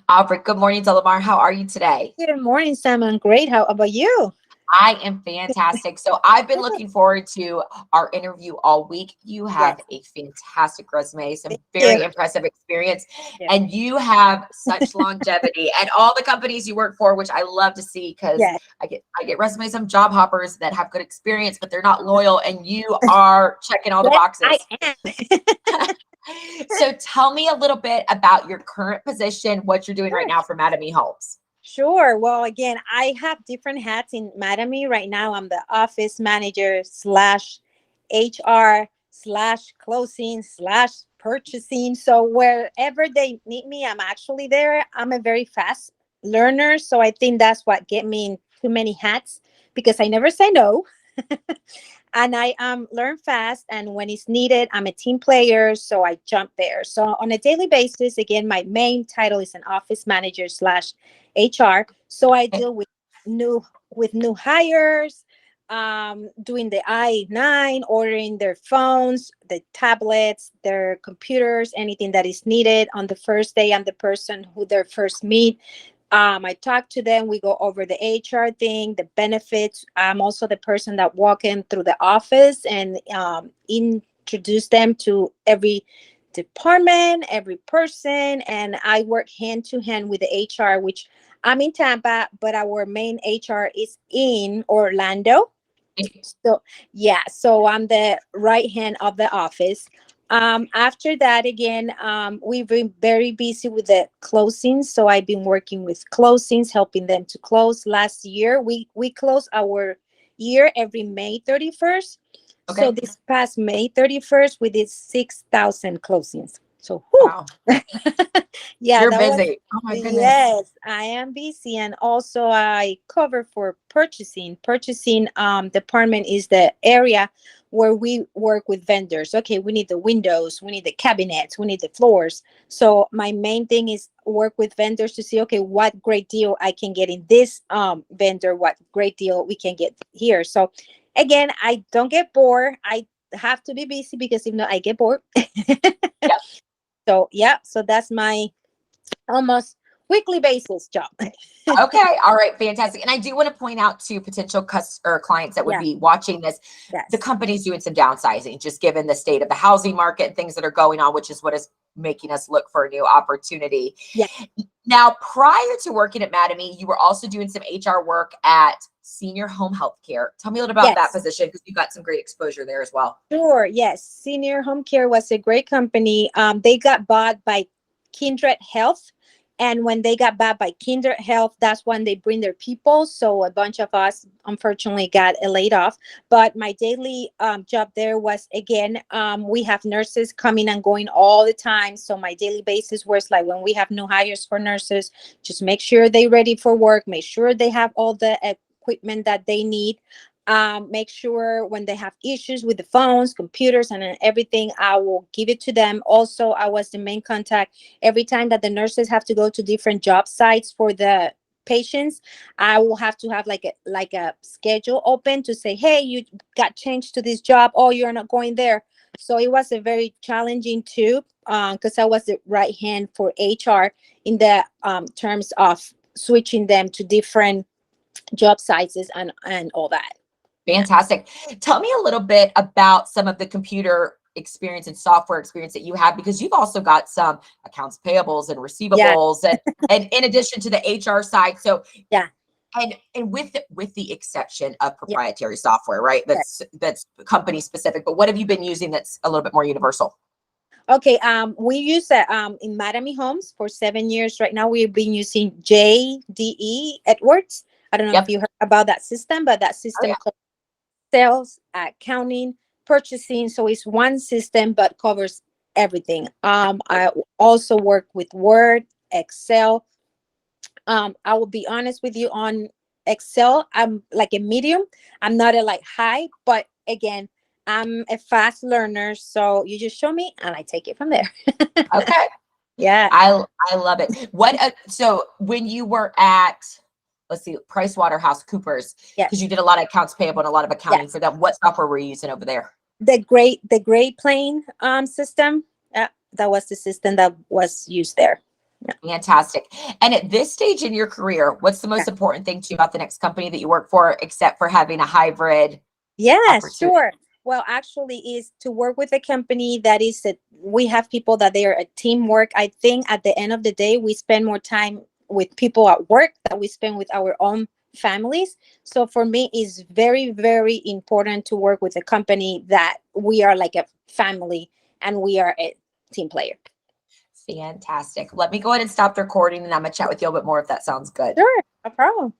Albert, good morning, Delamar. How are you today? Good morning, Sam. I'm great. How about you? I am fantastic. So I've been looking forward to our interview all week. You have Yes. a fantastic resume, some Thank you. very impressive experience, Yes. and you have such longevity at all the companies you work for, which I love to see because Yes. I get resumes from job hoppers that have good experience, but they're not loyal, and you are checking all the Yes, I boxes. am. So tell me a little bit about your current position, what you're doing right Sure. now for Mattamy Homes. Sure. Well, again, I have different hats in Madame. Right now, I'm the office manager slash HR slash closing slash purchasing. So wherever they need me, I'm actually there. I'm a very fast learner. So I think that's what get me in too many hats because I never say no. And I learn fast, and when it's needed, I'm a team player, so I jump there. So on a daily basis, again, my main title is an office manager slash HR. So I deal new new hires, doing the I-9, ordering their phones, the tablets, their computers, anything that is needed. On the first day, I'm the person who they first meet. I talk to them. We go over the HR thing, the benefits. I'm also the person that walk in through the office and introduce them to every department, every person. And I work hand to hand with the HR, which I'm in Tampa, but our main HR is in Orlando. So yeah, so I'm the right hand of the office. After that, again, we've been very busy with the closings. So I've been working with closings, helping them to close. Last year, we close our year every May 31st. So Okay. this past May 31st, we did 6,000 closings. So whew. Wow. Yeah, You're that was, busy. Oh my goodness. yes, I am busy. And also I cover for purchasing. Purchasing department is the area where we work with vendors. Okay, we need the windows, we need the cabinets, we need the floors. So my main thing is work with vendors to see, okay, what great deal I can get in this vendor, what great deal we can get here. So again, I don't get bored. I have to be busy because if not, I get bored. Yep. So yeah, so that's my almost weekly basis job. Okay. All right. Fantastic. And I do want to point out to potential customer clients that would Yeah. be watching this, the Yes. company's doing some downsizing, just given the state of the housing market and things that are going on, which is what is making us look for a new opportunity. Yeah. Now, prior to working at Mattamy, you were also doing some HR work at Senior Home Healthcare. Tell me a little about that Yes. position because you got some great exposure there as well. Sure. Yes. Senior Home Care was a great company. They got bought by Kindred Health. And when they got bought by Kindred Health, that's when they bring their people. So a bunch of us, unfortunately, got laid off. But my daily job there was, again, we have nurses coming and going all the time. So my daily basis was like when we have new hires for nurses, just make sure they're ready for work, make sure they have all the equipment that they need. Make sure when they have issues with the phones, computers, and everything, I will give it to them. Also, I was the main contact every time that the nurses have to go to different job sites for the patients. I will have to have like a schedule open to say, hey, you got changed to this job. Oh, you're not going there. So it was a very challenging too, because I was the right hand for HR in the terms of switching them to different job sizes and all that. Yeah. Fantastic. Tell me a little bit about some of the computer experience and software experience that you have because you've also got some accounts payables and Yeah. receivables and in addition to the HR side. So Yeah. and with the exception of Yeah. proprietary software, right? Yeah. That's company specific. But what have you been using that's a little bit more universal? Okay. We use that in Mattamy Homes for 7 years. Right now, we've been using JDE Edwards. I don't know if Yep. you heard about that system, but that Oh yeah. system covers sales, accounting, purchasing. So it's one system, but covers everything. I also work with Word, Excel. I will be honest with you on Excel. I'm like a medium. I'm not a like high, but again, I'm a fast learner. So you just show me and I take it from there. Okay. Yeah. I love it. What so when you were at let's see, Price Waterhouse Coopers, because Yes. you did a lot of accounts payable and a lot of accounting Yes. for them. What software were you using over there? The great plane system. That was the system that was used there. Fantastic. And at this stage in your career, what's the most important thing to you about the next company that you work for, except for having a hybrid Yes, opportunity? sure. Well, actually, is to work with a company that is that we have people that they are a teamwork. I think at the end of the day, we spend more time with people at work that we spend with our own families. So for me, it's very, very important to work with a company that we are like a family and we are a team player. Fantastic. Let me go ahead and stop the recording and I'm going to chat with you a little bit more if that sounds good. Sure, no problem.